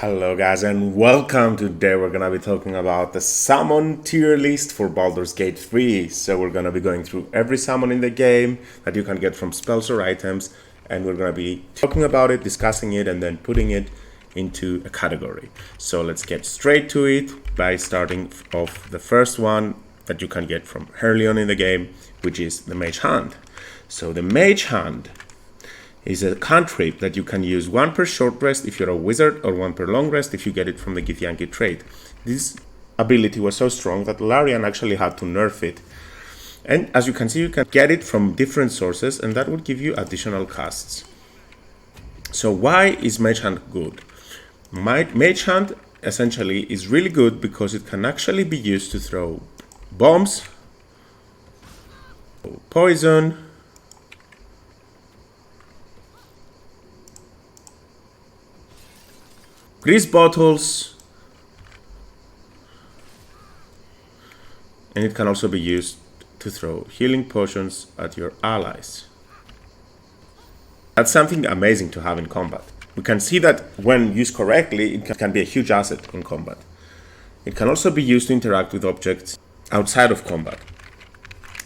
Hello guys and welcome. Today we're gonna be talking about the summon tier list for Baldur's Gate 3. So we're gonna be going through every summon in the game that you can get from spells or items, and we're gonna be talking about it, discussing it, and then putting it into a category. So let's get straight to it by starting off the first one that you can get from early on in the game, which is the Mage Hand. So the Mage Hand is a cantrip that you can use one per short rest if you're a wizard, or one per long rest if you get it from the Githyanki trait. This ability was so strong that Larian actually had to nerf it. And as you can see, you can get it from different sources, and that would give you additional casts. So why is Mage Hand good? Mage Hand essentially is really good because it can actually be used to throw bombs, poison, grease bottles, and it can also be used to throw healing potions at your allies. That's something amazing to have in combat. We can see that when used correctly, it can be a huge asset in combat. It can also be used to interact with objects outside of combat.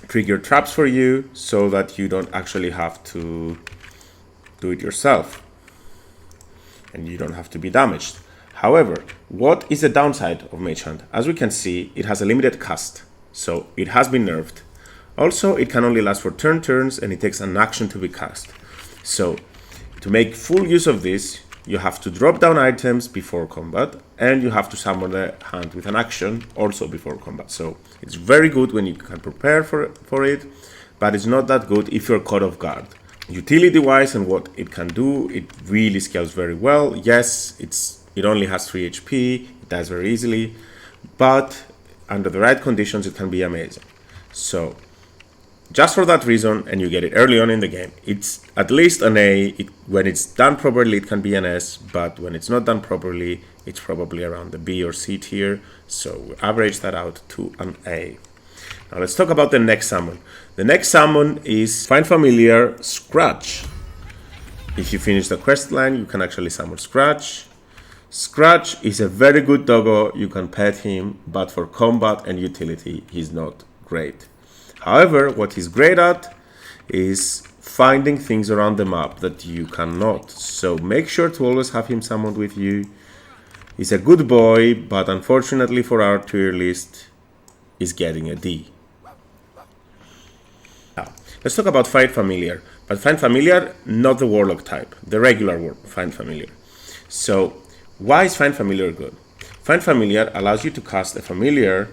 Trigger traps for you so that you don't actually have to do it yourself, and you don't have to be damaged. However, what is the downside of Mage Hand? As we can see, it has a limited cast, so it has been nerfed. Also, it can only last for turns, and it takes an action to be cast. So, to make full use of this, you have to drop down items before combat, and you have to summon the hand with an action also before combat. So, it's very good when you can prepare for it, but it's not that good if you're caught off guard. Utility-wise and what it can do, it really scales very well. Yes, it only has 3 HP, it dies very easily, but under the right conditions it can be amazing. So, just for that reason, and you get it early on in the game, it's at least an A. When it's done properly, it can be an S, but when it's not done properly, it's probably around the B or C tier, so we average that out to an A. Now let's talk about the next summon. The next summon is Find Familiar Scratch. If you finish the quest line, you can actually summon Scratch. Scratch is a very good doggo, you can pet him, but for combat and utility, he's not great. However, what he's great at is finding things around the map that you cannot. So make sure to always have him summoned with you. He's a good boy, but unfortunately for our tier list, is getting a D. Now, let's talk about Find Familiar. But Find Familiar, not the Warlock type, the regular Find Familiar. So, why is Find Familiar good? Find Familiar allows you to cast a familiar,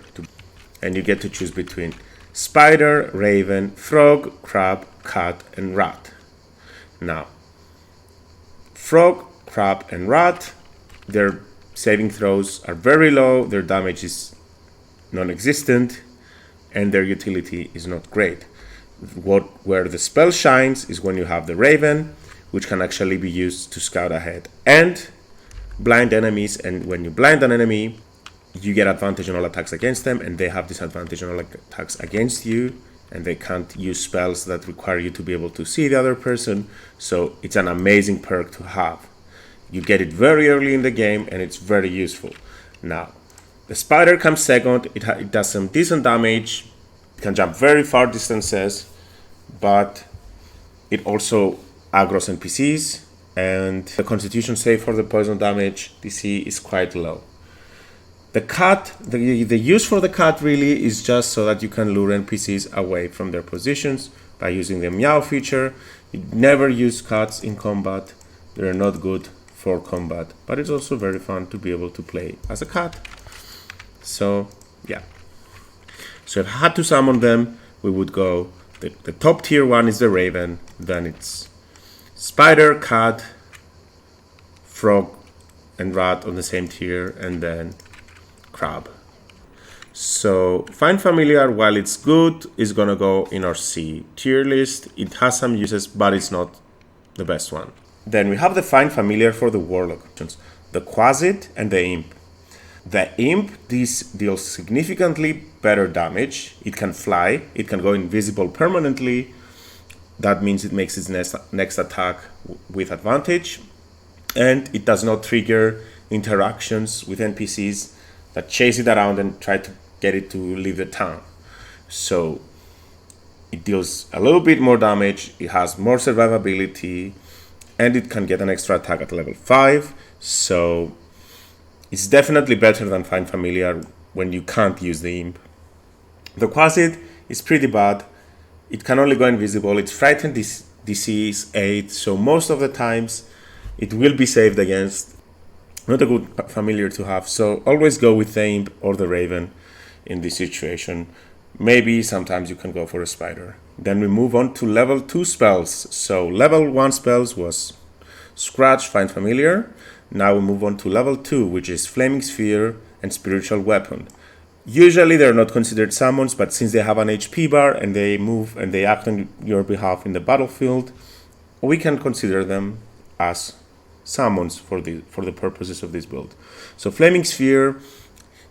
and you get to choose between spider, raven, frog, crab, cat, and rat. Now, frog, crab, and rat, their saving throws are very low, their damage is non-existent, and their utility is not great. Where the spell shines is when you have the raven, which can actually be used to scout ahead and blind enemies, and when you blind an enemy, you get advantage on all attacks against them, and they have disadvantage on all attacks against you, and they can't use spells that require you to be able to see the other person, so it's an amazing perk to have. You get it very early in the game, and it's very useful. Now, the spider comes second. It does some decent damage. It can jump very far distances, but it also aggroes NPCs, and the constitution save for the poison damage DC is quite low. The cat, the use for the cat really is just so that you can lure NPCs away from their positions by using the meow feature. You never use cats in combat. They're not good for combat, but it's also very fun to be able to play as a cat. So, yeah. So if I had to summon them, we would go, the top tier one is the raven, then it's spider, cat, frog, and rat on the same tier, and then crab. So Find Familiar, while it's good, is gonna go in our C tier list. It has some uses, but it's not the best one. Then we have the Find Familiar for the Warlock options, the Quasit and the Imp. The Imp deals significantly better damage. It can fly, it can go invisible permanently. That means it makes its next attack with advantage. And it does not trigger interactions with NPCs that chase it around and try to get it to leave the town. So it deals a little bit more damage, it has more survivability, and it can get an extra attack at level 5. So it's definitely better than Find Familiar when you can't use the Imp. The Quasit is pretty bad. It can only go invisible. Its Frightened DC is 8, so most of the times it will be saved against. Not a good familiar to have, so always go with the Imp or the Raven in this situation. Maybe sometimes you can go for a Spider. Then we move on to level 2 spells. So level 1 spells was Scratch, Find Familiar. Now we move on to level 2, which is Flaming Sphere and Spiritual Weapon. Usually they're not considered summons, but since they have an HP bar and they move and they act on your behalf in the battlefield, we can consider them as summons for the purposes of this build. So Flaming Sphere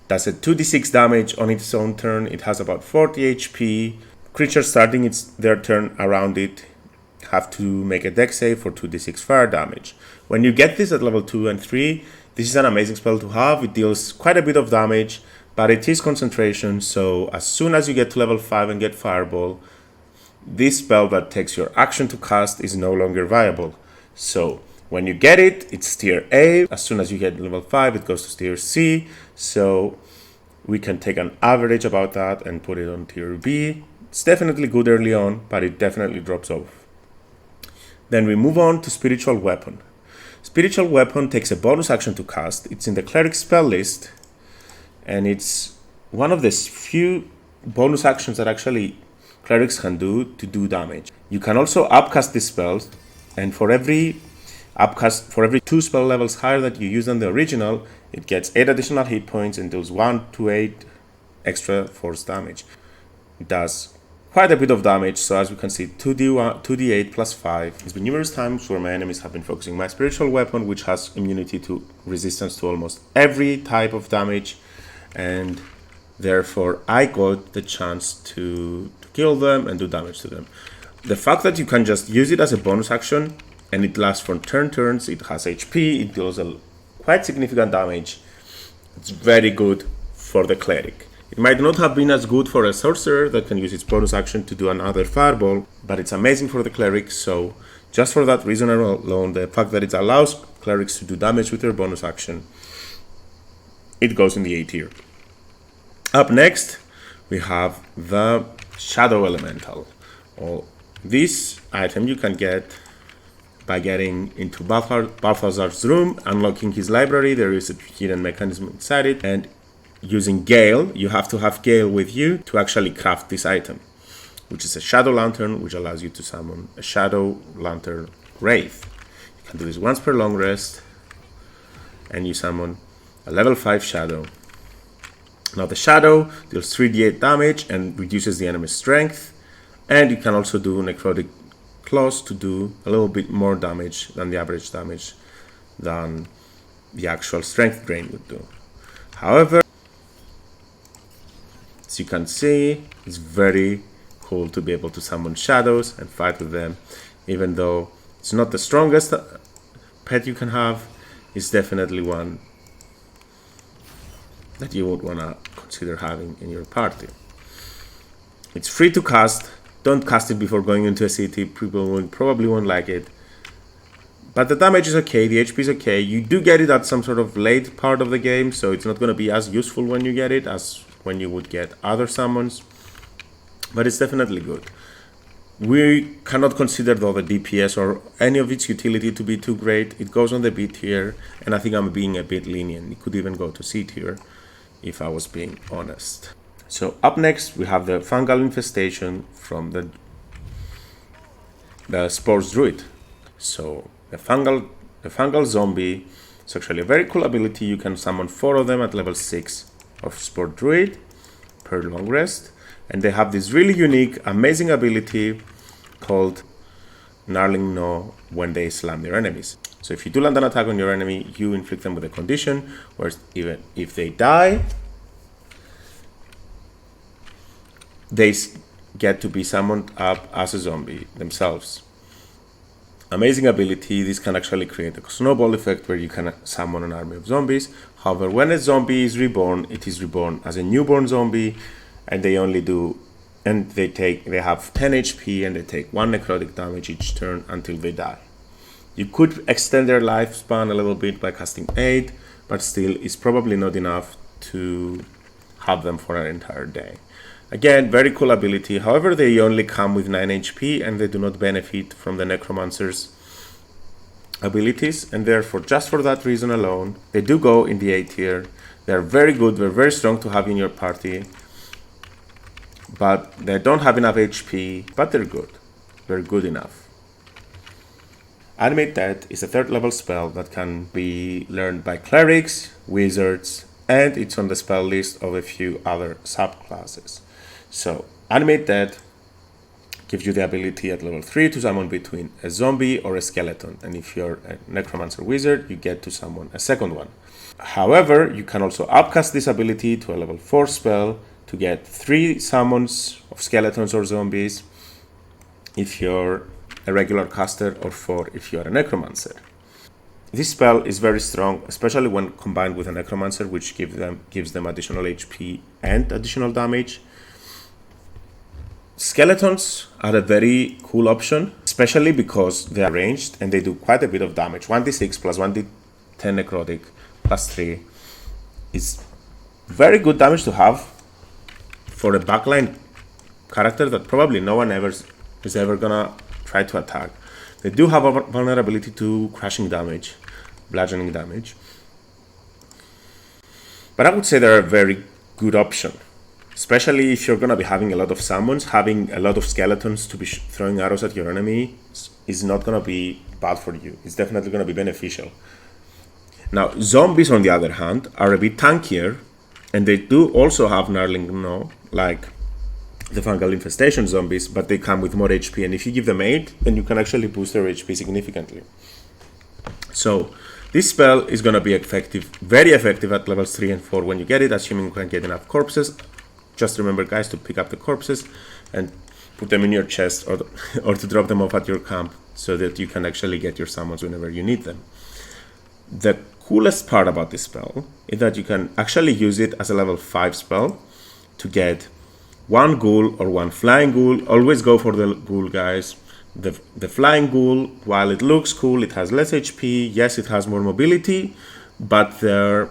does a 2d6 damage on its own turn. It has about 40 HP. Creatures starting their turn around it have to make a dex save for 2d6 fire damage. When you get this at level 2 and 3, this is an amazing spell to have. It deals quite a bit of damage, but it is concentration, so as soon as you get to level 5 and get Fireball, this spell that takes your action to cast is no longer viable. So when you get it, it's tier A. As soon as you get level 5, it goes to tier C. So we can take an average about that and put it on tier B. It's definitely good early on, but it definitely drops off. Then we move on to Spiritual Weapon. Spiritual Weapon takes a bonus action to cast. It's in the Cleric spell list, and it's one of the few bonus actions that actually clerics can do to do damage. You can also upcast these spells, and for every 2 spell levels higher that you use than the original, it gets 8 additional hit points and does 1 to 8 extra force damage. It does quite a bit of damage, so as we can see, 2d8 plus 5. There's been numerous times where my enemies have been focusing my Spiritual Weapon, which has immunity to resistance to almost every type of damage, and therefore I got the chance to kill them and do damage to them. The fact that you can just use it as a bonus action and it lasts for turns, it has HP, it deals quite significant damage. It's very good for the Cleric. It might not have been as good for a Sorcerer that can use its bonus action to do another Fireball, but it's amazing for the Cleric, so just for that reason alone, the fact that it allows Clerics to do damage with their bonus action, it goes in the A tier. Up next, we have the Shadow Elemental. Well, this item you can get by getting into Balthazar's room, unlocking his library. There is a hidden mechanism inside it, and using Gale, you have to have Gale with you to actually craft this item, which is a Shadow Lantern, which allows you to summon a Shadow Lantern Wraith. You can do this once per long rest, and you summon a level 5 Shadow. Now the Shadow deals 3d8 damage and reduces the enemy's strength, and you can also do Necrotic Claws to do a little bit more damage than the average damage than the actual strength drain would do. However, as you can see, it's very cool to be able to summon shadows and fight with them. Even though it's not the strongest pet you can have, it's definitely one that you would want to consider having in your party. It's free to cast. Don't cast it before going into a city. People probably won't like it. But the damage is okay, the HP is okay. You do get it at some sort of late part of the game, so it's not going to be as useful when you get it as when you would get other summons. But it's definitely good. We cannot consider though the DPS or any of its utility to be too great. It goes on the B tier, and I think I'm being a bit lenient. It could even go to C tier, if I was being honest. So up next we have the Fungal Infestation from the Spores Druid. So the Fungal Zombie is actually a very cool ability. You can summon 4 of them at level 6 of Spore Druid per long rest. And they have this really unique, amazing ability called Gnarling Gnaw when they slam their enemies. So if you do land an attack on your enemy, you inflict them with a condition, where even if they die, they get to be summoned up as a zombie themselves. Amazing ability. This can actually create a snowball effect where you can summon an army of zombies. However, when a zombie is reborn, it is reborn as a newborn zombie, and they have 10 HP and they take 1 necrotic damage each turn until they die. You could extend their lifespan a little bit by casting Aid, but still it's probably not enough to have them for an entire day. Again, very cool ability. However, they only come with 9 HP and they do not benefit from the Necromancer's abilities, and therefore, just for that reason alone, they do go in the A tier. They're very good, they're very strong to have in your party, but they don't have enough HP, but they're good. They're good enough. Animate Dead is a 3rd level spell that can be learned by clerics, wizards, and it's on the spell list of a few other subclasses. So, Animate Dead gives you the ability at level 3 to summon between a zombie or a skeleton, and if you're a necromancer wizard, you get to summon a second one. However, you can also upcast this ability to a level 4 spell to get 3 summons of skeletons or zombies if you're a regular caster, or 4 if you're a necromancer. This spell is very strong, especially when combined with a necromancer, which gives them additional HP and additional damage. Skeletons are a very cool option, especially because they are ranged and they do quite a bit of damage. 1d6 plus 1d10 necrotic plus 3 is very good damage to have for a backline character that probably no one is ever gonna try to attack. They do have a vulnerability to crushing damage, bludgeoning damage, but I would say they're a very good option, especially if you're gonna be having a lot of summons. Having a lot of skeletons to be throwing arrows at your enemy is not gonna be bad for you. It's definitely gonna be beneficial. Now, zombies, on the other hand, are a bit tankier, and they do also have gnarling gnaw, like the fungal infestation zombies, but they come with more HP, and if you give them aid, then you can actually boost their HP significantly. So this spell is going to be effective, very effective at levels 3 and 4 when you get it, assuming you can get enough corpses. Just remember, guys, to pick up the corpses and put them in your chest, or to drop them off at your camp, so that you can actually get your summons whenever you need them. The coolest part about this spell is that you can actually use it as a level 5 spell to get 1 ghoul or 1 flying ghoul. Always go for the ghoul, guys. The flying ghoul, while it looks cool, it has less HP. Yes, it has more mobility, but their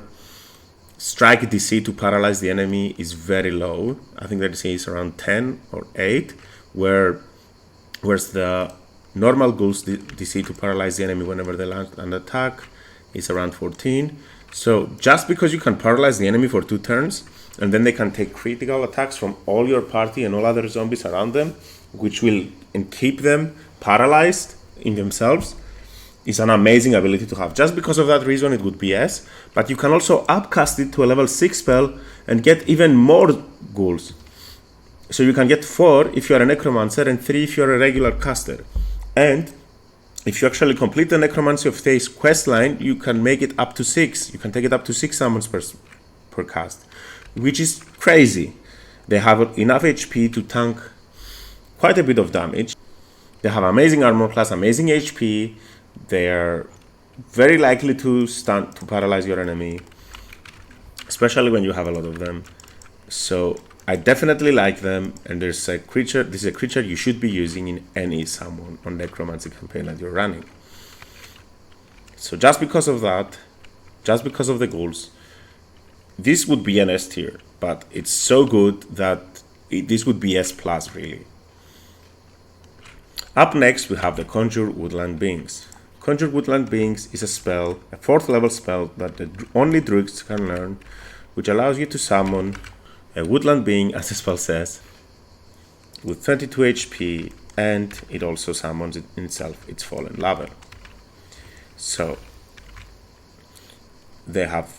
strike DC to paralyze the enemy is very low. I think the DC is around 10 or 8, whereas the normal ghoul's DC to paralyze the enemy whenever they land an attack is around 14. So just because you can paralyze the enemy for 2 turns, and then they can take critical attacks from all your party and all other zombies around them, which will keep them paralyzed in themselves, is an amazing ability to have. Just because of that reason, it would be S, but you can also upcast it to a level 6 spell and get even more ghouls. So you can get 4 if you're a necromancer and 3 if you're a regular caster. And if you actually complete the Necromancy of Tha's quest line, you can make it up to 6. You can take it up to 6 summons per cast, which is crazy. They have enough HP to tank quite a bit of damage. They have amazing armor class, amazing HP. They're very likely to stun, to paralyze your enemy, especially when you have a lot of them. So I definitely like them, and this is a creature you should be using in any summon on necromancy campaign that you're running. So just because of that, just because of the ghouls, this would be an S tier, but it's so good that this would be S plus, really. Up next, we have the Conjure Woodland Beings. Conjure Woodland Beings is a spell, a 4th level spell that only druids can learn, which allows you to summon a woodland being, as the spell says, with 22 HP, and it also summons it in itself its fallen level. So they have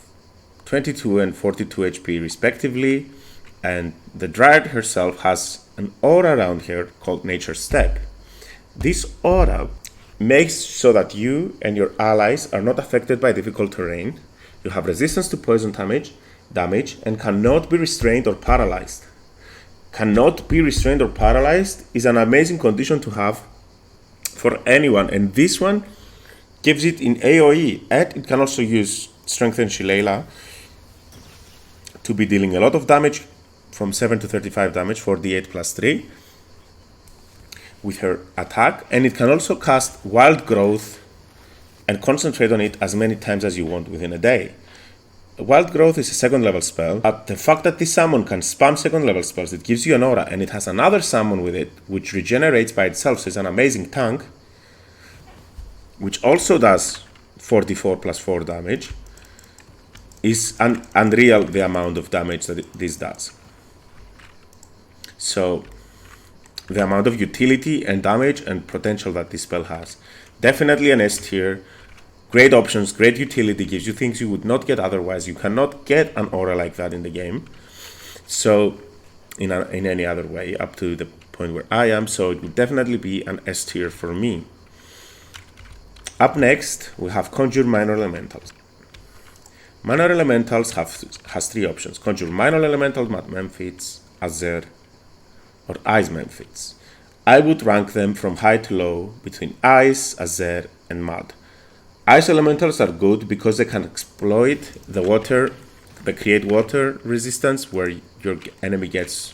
22 and 42 HP respectively, and the Dryad herself has an aura around her called Nature's Step. This aura makes so that you and your allies are not affected by difficult terrain. You have resistance to poison damage, and cannot be restrained or paralyzed. Cannot be restrained or paralyzed is an amazing condition to have for anyone. And this one gives it in AoE, and it can also use Strengthen Shillelagh to be dealing a lot of damage, from 7 to 35 damage for the 8 plus 3 with her attack. And it can also cast Wild Growth and concentrate on it as many times as you want within a day. Wild Growth is a second level spell, but the fact that this summon can spam second level spells, it gives you an aura, and it has another summon with it which regenerates by itself, so it's an amazing tank, which also does 44 plus 4 damage. Is unreal the amount of damage that this does. So the amount of utility and damage and potential that this spell has. Definitely an S tier. Great options, great utility, gives you things you would not get otherwise. You cannot get an aura like that in the game. So in any other way, up to the point where I am. So it would definitely be an S tier for me. Up next, we have Conjure Minor Elementals. Minor Elementals has 3 options: Conjure Minor Elemental, Mad Memphits, Azer, or Ice Memphits. I would rank them from high to low between Ice, Azer, and Mud. Ice Elementals are good because they can exploit the water, the create water resistance, where your enemy gets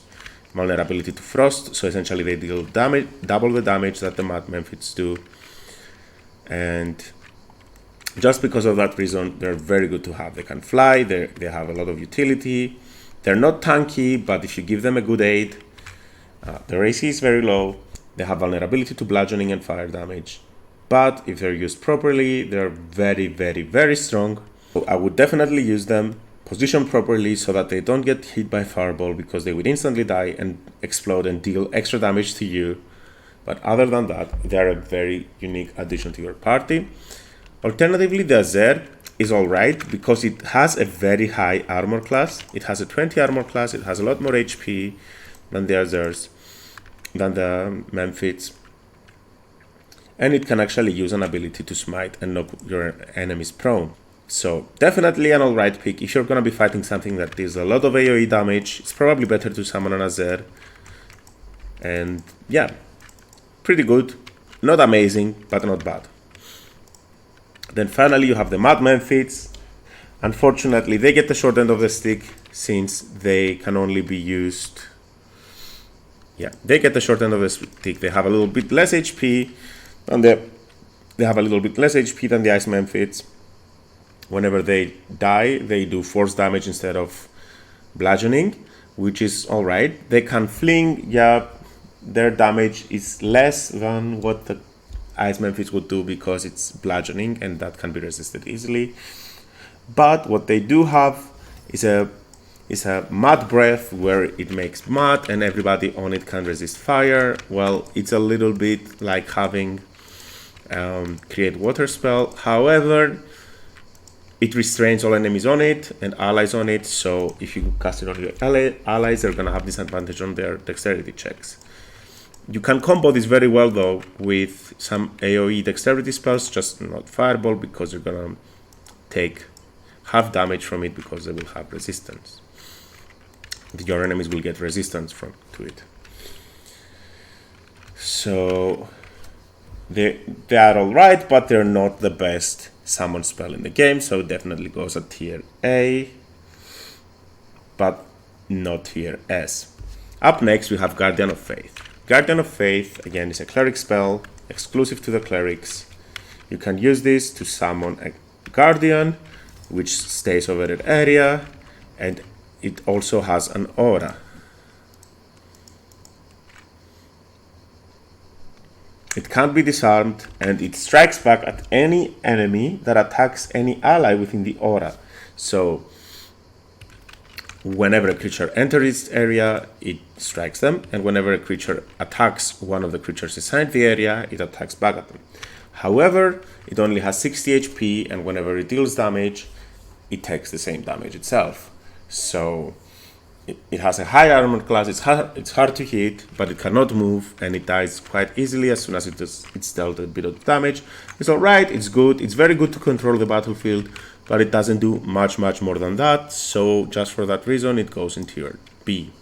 vulnerability to frost, so essentially they deal damage, double the damage that the Mad Memphits do. And just because of that reason, they're very good to have. They can fly, they have a lot of utility. They're not tanky, but if you give them a good aid, their AC is very low. They have vulnerability to bludgeoning and fire damage. But if they're used properly, they're very, very, very strong. So I would definitely use them, position properly so that they don't get hit by fireball, because they would instantly die and explode and deal extra damage to you. But other than that, they're a very unique addition to your party. Alternatively, the Azer is alright because it has a very high armor class. It has a 20 armor class, it has a lot more HP than the Azers, than the Memphits. And it can actually use an ability to smite and knock your enemies prone. So definitely an alright pick. If you're going to be fighting something that deals a lot of AoE damage, it's probably better to summon an Azer. And yeah, pretty good. Not amazing, but not bad. Then finally you have the Mad Memphits. Unfortunately, they get the short end of the stick since they can only be used. Yeah, they get the short end of the stick. They have a little bit less HP, and they have a little bit less HP than the Ice Memphits. Whenever they die, they do force damage instead of bludgeoning, which is alright. They can fling, yeah, their damage is less than what the Ice Memphits would do because it's bludgeoning and that can be resisted easily. But what they do have is a mud breath where it makes mud and everybody on it can resist fire. Well, it's a little bit like having create water spell. However, it restrains all enemies on it and allies on it. So if you cast it on your allies, they're gonna have disadvantage on their dexterity checks. You can combo this very well though with some AoE dexterity spells, just not fireball, because you're gonna take half damage from it because they will have resistance. Your enemies will get resistance to it. So they are alright, but they're not the best summon spell in the game, so it definitely goes at tier A, but not tier S. Up next we have Guardian of Faith. Guardian of Faith, again, is a cleric spell, exclusive to the clerics. You can use this to summon a guardian, which stays over that area, and it also has an aura. It can't be disarmed, and it strikes back at any enemy that attacks any ally within the aura. So whenever a creature enters its area, it strikes them, and whenever a creature attacks one of the creatures inside the area, it attacks back at them. However, it only has 60 HP, and whenever it deals damage, it takes the same damage itself. So it has a high armor class, it's hard to hit, but it cannot move, and it dies quite easily as soon as it's dealt a bit of damage. It's alright, it's good, it's very good to control the battlefield, but it doesn't do much more than that, so just for that reason it goes in tier B.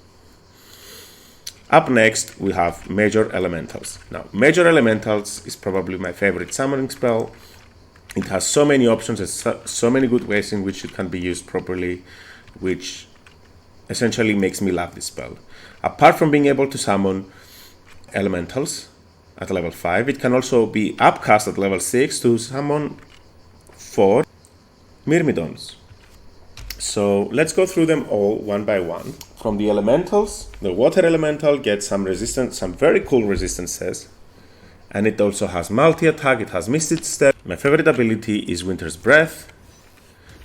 Up next, we have Major Elementals. Now, Major Elementals is probably my favorite summoning spell. It has so many options and so many good ways in which it can be used properly, which essentially makes me love this spell. Apart from being able to summon elementals at level 5, it can also be upcast at level 6 to summon 4 Myrmidons. So let's go through them all one by one. From the elementals, the water elemental gets some resistance, some very cool resistances. And it also has multi-attack, it has Misted Step. My favorite ability is Winter's Breath,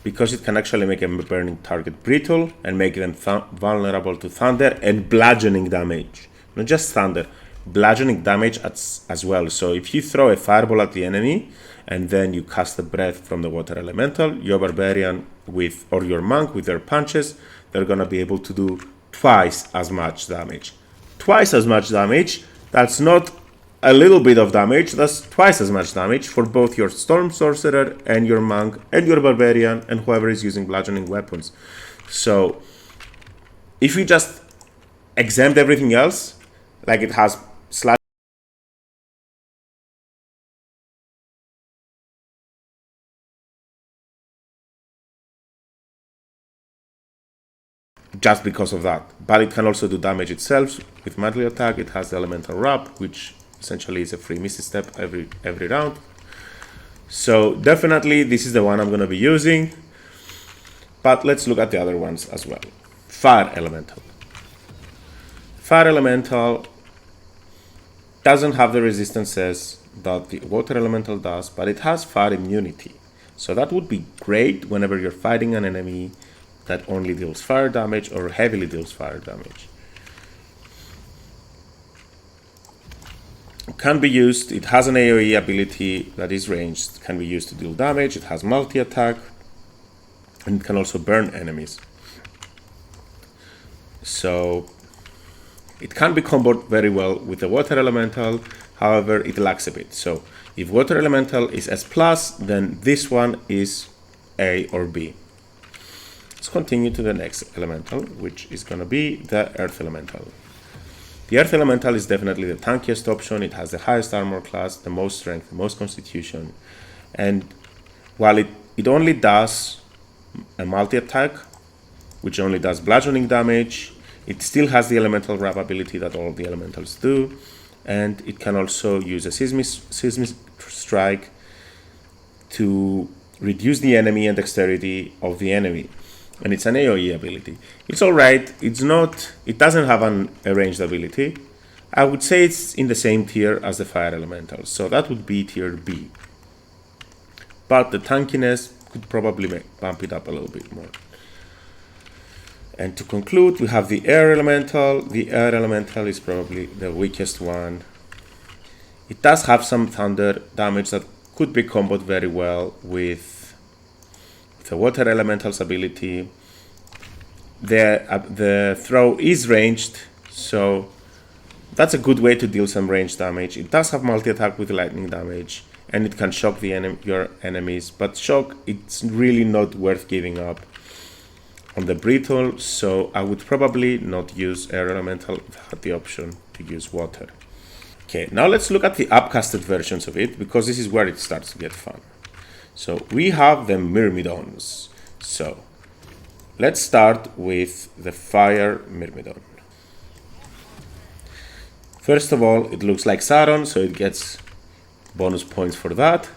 because it can actually make a burning target brittle and make them vulnerable to thunder and bludgeoning damage. Not just thunder, bludgeoning damage as well. So if you throw a fireball at the enemy and then you cast the breath from the water elemental, your barbarian or your monk with their punches, they're gonna be able to do twice as much damage. Twice as much damage, that's not a little bit of damage, that's twice as much damage for both your storm sorcerer and your monk and your barbarian and whoever is using bludgeoning weapons. So if you just exempt everything else, like it has slash just because of that, but it can also do damage itself with melee attack. It has the elemental wrap, which essentially is a free misty step every round. So definitely this is the one I'm going to be using, but let's look at the other ones as well. Fire elemental. Fire elemental doesn't have the resistances that the water elemental does, but it has fire immunity, so that would be great whenever you're fighting an enemy that only deals fire damage or heavily deals fire damage. Can be used, it has an AoE ability that is ranged, can be used to deal damage, it has multi-attack, and it can also burn enemies. So it can be comboed very well with the water elemental, however it lacks a bit. So if water elemental is S+, then this one is A or B. Let's continue to the next elemental, which is going to be the earth elemental. The earth elemental is definitely the tankiest option. It has the highest armor class, the most strength, the most constitution, and while it only does a multi-attack, which only does bludgeoning damage, it still has the elemental wrap ability that all the elementals do, and it can also use a seismic strike to reduce the enemy and dexterity of the enemy. And it's an AoE ability. It's alright, it doesn't have a ranged ability. I would say it's in the same tier as the fire elemental, so that would be tier B. But the tankiness could probably bump it up a little bit more. And to conclude, we have the air elemental. The air elemental is probably the weakest one. It does have some thunder damage that could be comboed very well with the water elemental's ability. The throw is ranged, so that's a good way to deal some ranged damage. It does have multi-attack with lightning damage, and it can shock your enemies, but shock, it's really not worth giving up on the brittle, so I would probably not use air elemental if I had the option to use water. Okay, now let's look at the upcasted versions of it, because this is where it starts to get fun. So we have the Myrmidons. So let's start with the Fire Myrmidon. First of all, it looks like Sauron, so it gets bonus points for that.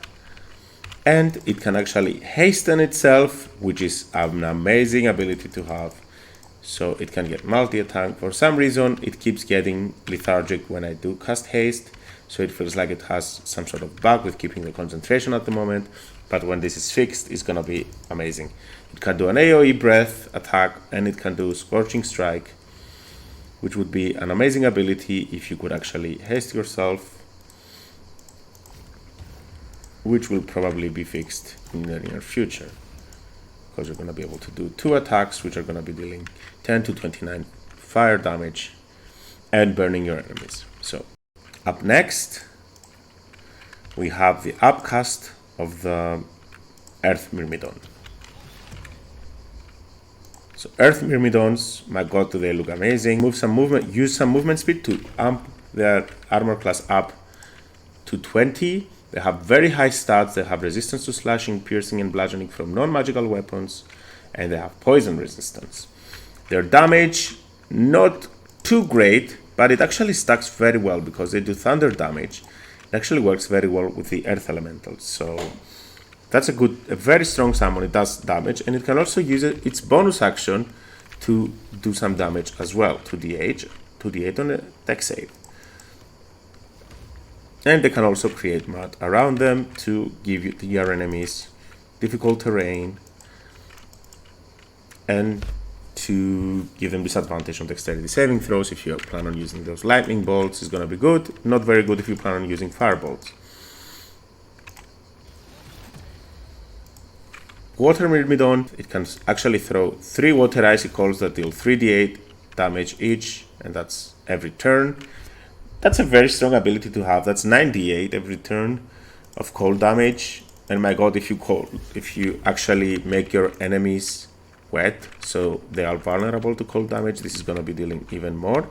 And it can actually hasten itself, which is an amazing ability to have. So it can get multi-attack. For some reason, it keeps getting lethargic when I do cast haste. So it feels like it has some sort of bug with keeping the concentration at the moment. But when this is fixed, it's going to be amazing. It can do an AoE breath attack, and it can do Scorching Strike, which would be an amazing ability if you could actually haste yourself, which will probably be fixed in the near future, because you're going to be able to do 2 attacks, which are going to be dealing 10 to 29 fire damage and burning your enemies. So up next, we have the upcast of the Earth Myrmidon. So Earth Myrmidons, my god, do they look amazing. Use some movement speed to amp their armor class up to 20. They have very high stats. They have resistance to slashing, piercing, and bludgeoning from non-magical weapons, and they have poison resistance. Their damage, not too great, but it actually stacks very well because they do thunder damage. It actually works very well with the earth elementals. So that's a very strong summon. It does damage, and it can also use its bonus action to do some damage as well, 2d8 on a dex save. And they can also create mud around them to give your enemies difficult terrain and to give them disadvantage on dexterity saving throws. If you plan on using those lightning bolts, it's going to be good. Not very good if you plan on using fire bolts. Water Myrmidon, it can actually throw 3 water icicles that deal 3d8 damage each, and that's every turn. That's a very strong ability to have. That's 9d8 every turn of cold damage. And my god, if you actually make your enemies wet, so they are vulnerable to cold damage, this is going to be dealing even more.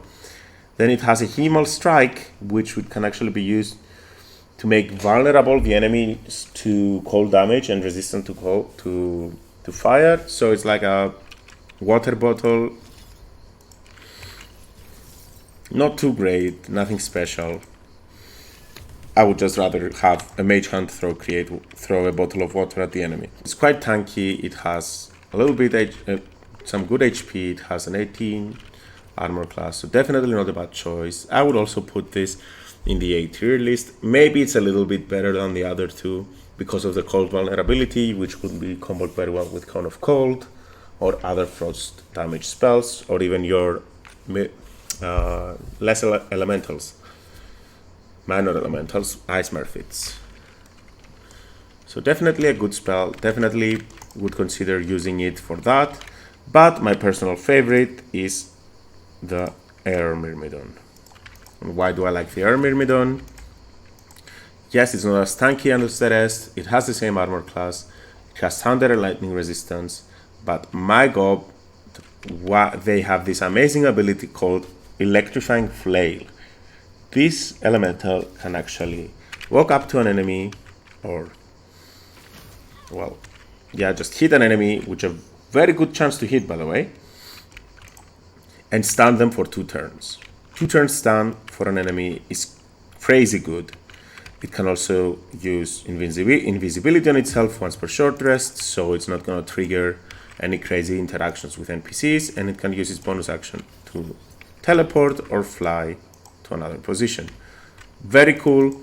Then it has a Himal Strike, which can actually be used to make vulnerable the enemies to cold damage and resistant to fire. So it's like a water bottle. Not too great, nothing special. I would just rather have a Mage Hand throw a bottle of water at the enemy. It's quite tanky. It has a little bit some good HP. It has an 18 armor class, so definitely not a bad choice. I would also put this in the A tier list. Maybe it's a little bit better than the other two because of the cold vulnerability, which would be comboed very well with Cone of Cold or other frost damage spells, or even your less elementals, minor elementals, ice Myrfids. So definitely a good spell. Definitely would consider using it for that. But my personal favorite is the Air Myrmidon. And why do I like the Air Myrmidon? Yes, it's not as tanky as the rest. It has the same armor class. It has thunder and lightning resistance. But my god, they have this amazing ability called Electrifying Flail. This elemental can actually walk up to an enemy, just hit an enemy, which a very good chance to hit, by the way, and stun them for 2 turns. 2 turns stun for an enemy is crazy good. It can also use invisibility on itself once per short rest, so it's not going to trigger any crazy interactions with NPCs, and it can use its bonus action to teleport or fly to another position. Very cool.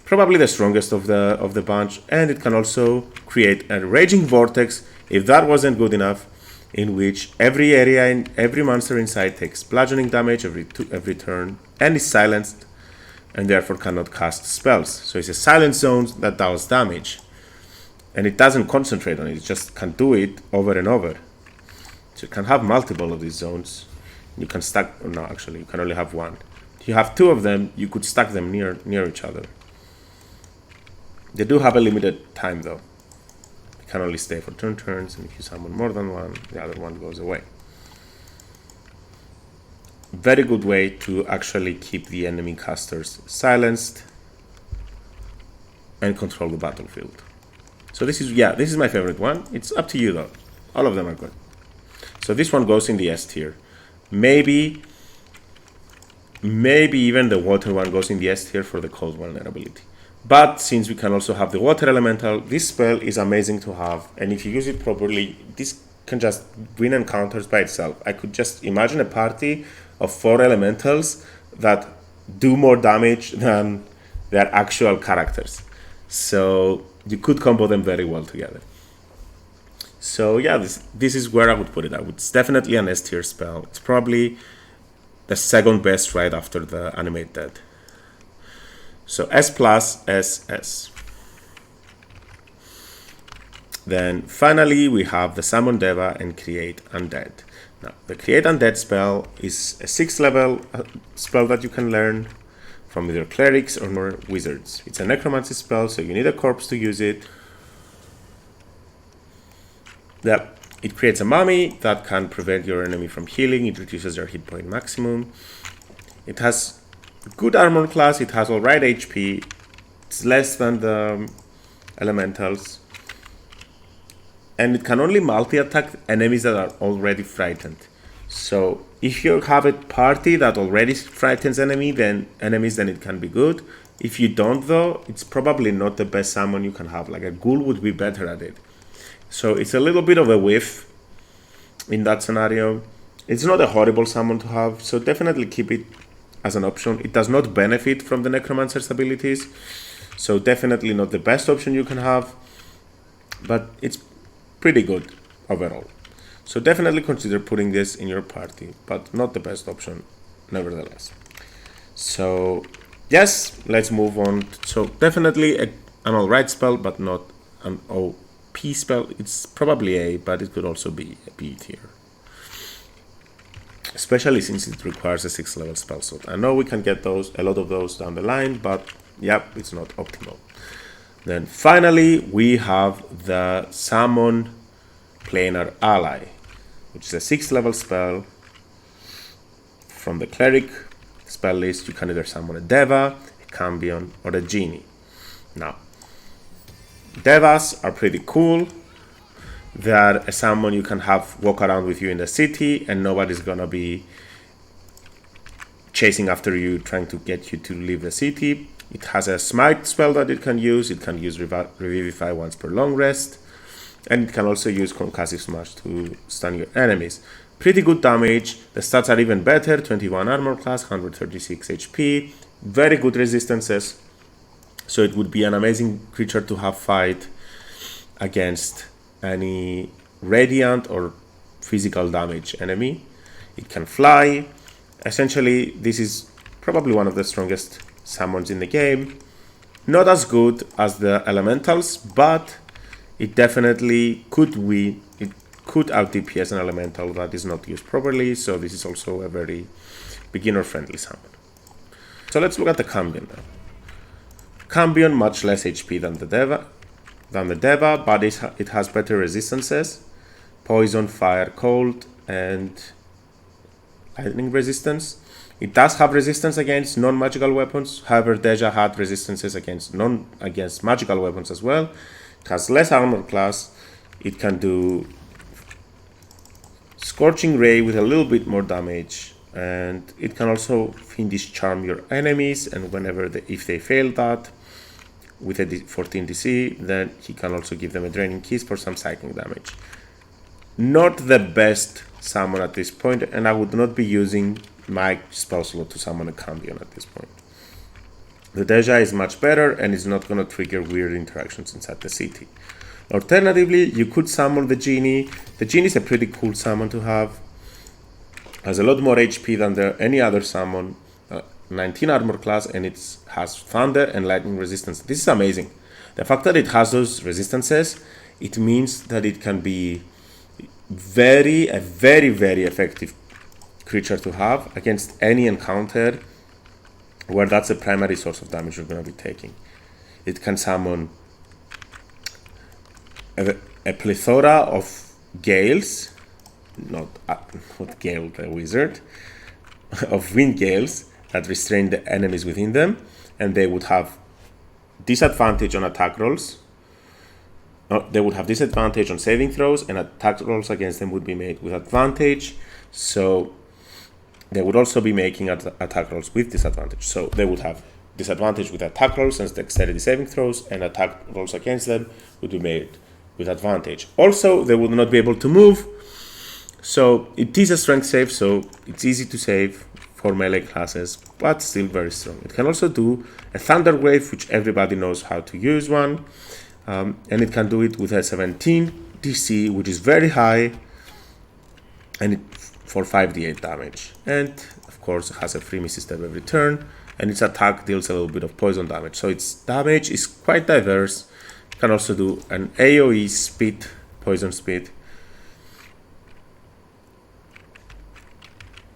Probably the strongest of the bunch, and it can also create a raging vortex, if that wasn't good enough, in which every area and every monster inside takes bludgeoning damage every turn and is silenced and therefore cannot cast spells. So it's a silent zone that does damage, and it doesn't concentrate on it, it just can do it over and over. So you can have multiple of these zones. You can stack, no, actually you can only have one. If you have 2 of them, you could stack them near each other. They do have a limited time though. They can only stay for 2 turns, and if you summon more than one, the other one goes away. Very good way to actually keep the enemy casters silenced and control the battlefield. So this is my favorite one. It's up to you though. All of them are good. So this one goes in the S tier. Maybe even the water one goes in the S tier for the cold vulnerability. But since we can also have the water elemental, this spell is amazing to have, and if you use it properly, this can just win encounters by itself. I could just imagine a party of 4 elementals that do more damage than their actual characters. So you could combo them very well together. So yeah, this is where I would put it. It's definitely an S tier spell. It's probably the second best right after the Animate Dead. So S+, SS. Then finally we have the Summon Deva and Create Undead. Now the Create Undead spell is a 6th level spell that you can learn from either clerics or more wizards. It's a necromancy spell, so you need a corpse to use it. Yeah, It creates a mummy that can prevent your enemy from healing. It reduces their hit point maximum. It has good armor class. It has alright HP. It's less than the elementals. And it can only multi-attack enemies that are already frightened. So if you have a party that already frightens enemies, then it can be good. If you don't though, it's probably not the best summon you can have. Like a ghoul would be better at it. So it's a little bit of a whiff in that scenario. It's not a horrible summon to have, so definitely keep it as an option. It does not benefit from the Necromancer's abilities, so definitely not the best option you can have, but it's pretty good overall. So definitely consider putting this in your party, but not the best option nevertheless. So yes, let's move on. So definitely an alright spell, but not an OP spell. It's probably A, but it could also be a B tier, especially since it requires a 6th level spell slot. I know we can get those, a lot of those down the line, but yeah, it's not optimal. Then finally we have the Summon Planar Ally, which is a 6th level spell. From the Cleric spell list, you can either summon a Deva, a Cambion, or a Djinni. Now, Devas are pretty cool. They are a summon you can have walk around with you in the city, and nobody's gonna be chasing after you, trying to get you to leave the city. It has a smite spell that it can use. It can use Revivify once per long rest, and it can also use Concussive Smash to stun your enemies. Pretty good damage. The stats are even better. 21 armor class, 136 HP, very good resistances. So it would be an amazing creature to have fight against any radiant or physical damage enemy. It can fly. Essentially, this is probably one of the strongest summons in the game. Not as good as the elementals, but it definitely could win. It could out DPS an elemental that is not used properly, so this is also a very beginner friendly summon. So let's look at the Cambion now. Cambion, much less HP than the Deva, but it has better resistances: poison, fire, cold, and lightning resistance. It does have resistance against non-magical weapons. However, Deja had resistances against magical weapons as well. It has less armor class. It can do Scorching Ray with a little bit more damage, and it can also Fiendish Charm your enemies, and if they fail that with a 14 DC, then he can also give them a Draining Kiss for some psychic damage. Not the best summon at this point, and I would not be using my spell slot to summon a Cambion at this point. The Deja is much better and is not going to trigger weird interactions inside the city. Alternatively, you could summon the Djinni. The Djinni is a pretty cool summon to have. Has a lot more HP than any other summon. 19 armor class, and it has thunder and lightning resistance. This is amazing. The fact that it has those resistances, it means that it can be a very, very effective creature to have against any encounter where that's the primary source of damage you're going to be taking. It can summon a plethora of Gales, not Gale the wizard, of Wind Gales that restrain the enemies within them, and they would have disadvantage on attack rolls. They would have disadvantage on saving throws, and attack rolls against them would be made with advantage. So they would also be making attack rolls with disadvantage. So they would have disadvantage with attack rolls and dexterity saving throws, and attack rolls against them would be made with advantage. Also, they would not be able to move. So it is a strength save, so it's easy to save for melee classes, but still very strong. It can also do a Thunder Wave, which everybody knows how to use one, and it can do it with a 17 DC, which is very high, and for 5d8 damage. And of course, it has a free Misty Step every turn, and its attack deals a little bit of poison damage. So its damage is quite diverse. It can also do an AoE speed, poison speed,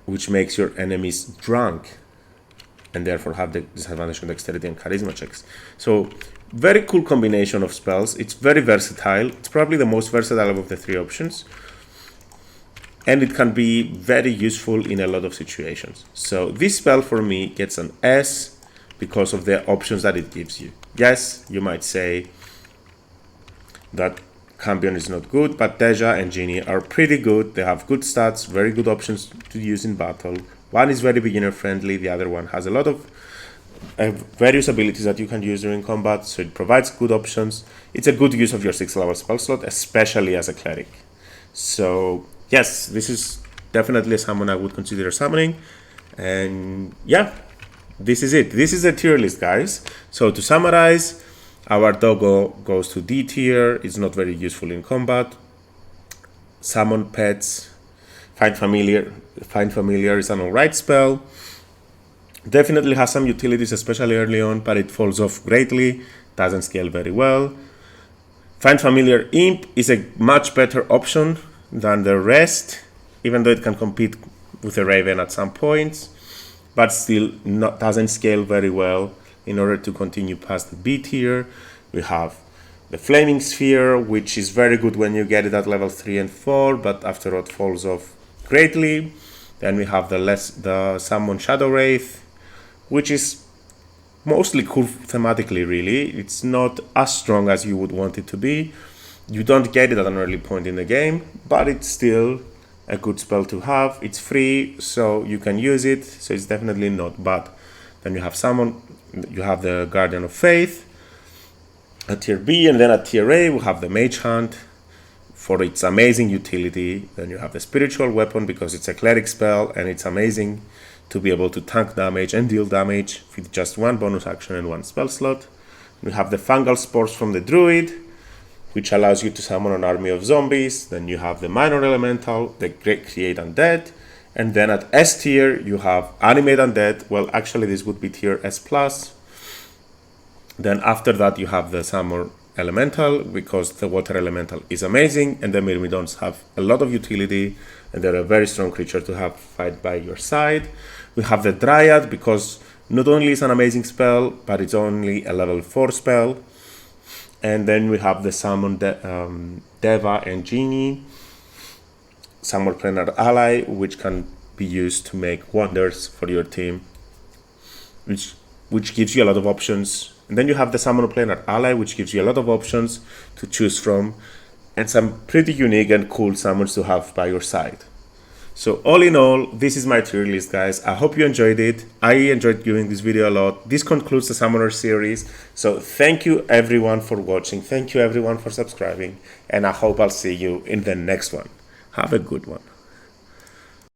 which makes your enemies drunk and therefore have the disadvantage on dexterity and charisma checks. So very cool combination of spells. It's very versatile. It's probably the most versatile of the three options. and it can be very useful in a lot of situations. So this spell for me gets an S because of the options that it gives you. Yes, you might say that Cambion is not good, but Deva and Djinni are pretty good. They have good stats, very good options to use in battle. One is very beginner friendly, the other one has a lot of various abilities that you can use during combat, so it provides good options. It's a good use of your 6th level spell slot, especially as a cleric. So yes, this is definitely a summon I would consider summoning. And yeah, this is it. This is a tier list, guys. So to summarize, our doggo goes to D tier. It's not very useful in combat. Summon pets. Find familiar. Find familiar is an alright spell. Definitely has some utilities, especially early on, but it falls off greatly. Doesn't scale very well. Find familiar imp is a much better option than the rest, even though it can compete with a raven at some points, but still doesn't scale very well. In order to continue past the B tier, we have the Flaming Sphere, which is very good when you get it at level 3 and 4, but after it falls off greatly. Then we have the Summon Shadow Wraith, which is mostly cool thematically, really. It's not as strong as you would want it to be. You don't get it at an early point in the game, but it's still a good spell to have. It's free, so you can use it, so it's definitely not bad. Then you have you have the Guardian of Faith at tier B, and then at tier A we have the Mage Hand for its amazing utility. Then you have the Spiritual Weapon because it's a cleric spell and it's amazing to be able to tank damage and deal damage with just one bonus action and one spell slot. We have the Fungal Spores from the Druid, which allows you to summon an army of zombies. Then you have the Minor Elemental, the Create Undead. And then at S tier, you have Animate Undead. Well, actually, this would be tier S+. Then after that, you have the Summer Elemental, because the Water Elemental is amazing. And the Myrmidons have a lot of utility, and they're a very strong creature to have fight by your side. We have the Dryad, because not only is an amazing spell, but it's only a level 4 spell. And then we have the Summon Deva and Djinni, Summon Planar Ally, which can be used to make wonders for your team, which gives you a lot of options. And then you have the Summon Planar Ally, which gives you a lot of options to choose from, and some pretty unique and cool summons to have by your side. So all in all, this is my tier list, guys. I hope you enjoyed it. I enjoyed doing this video a lot. This concludes the Summoner series. So thank you everyone for watching. Thank you everyone for subscribing. And I hope I'll see you in the next one. Have a good one.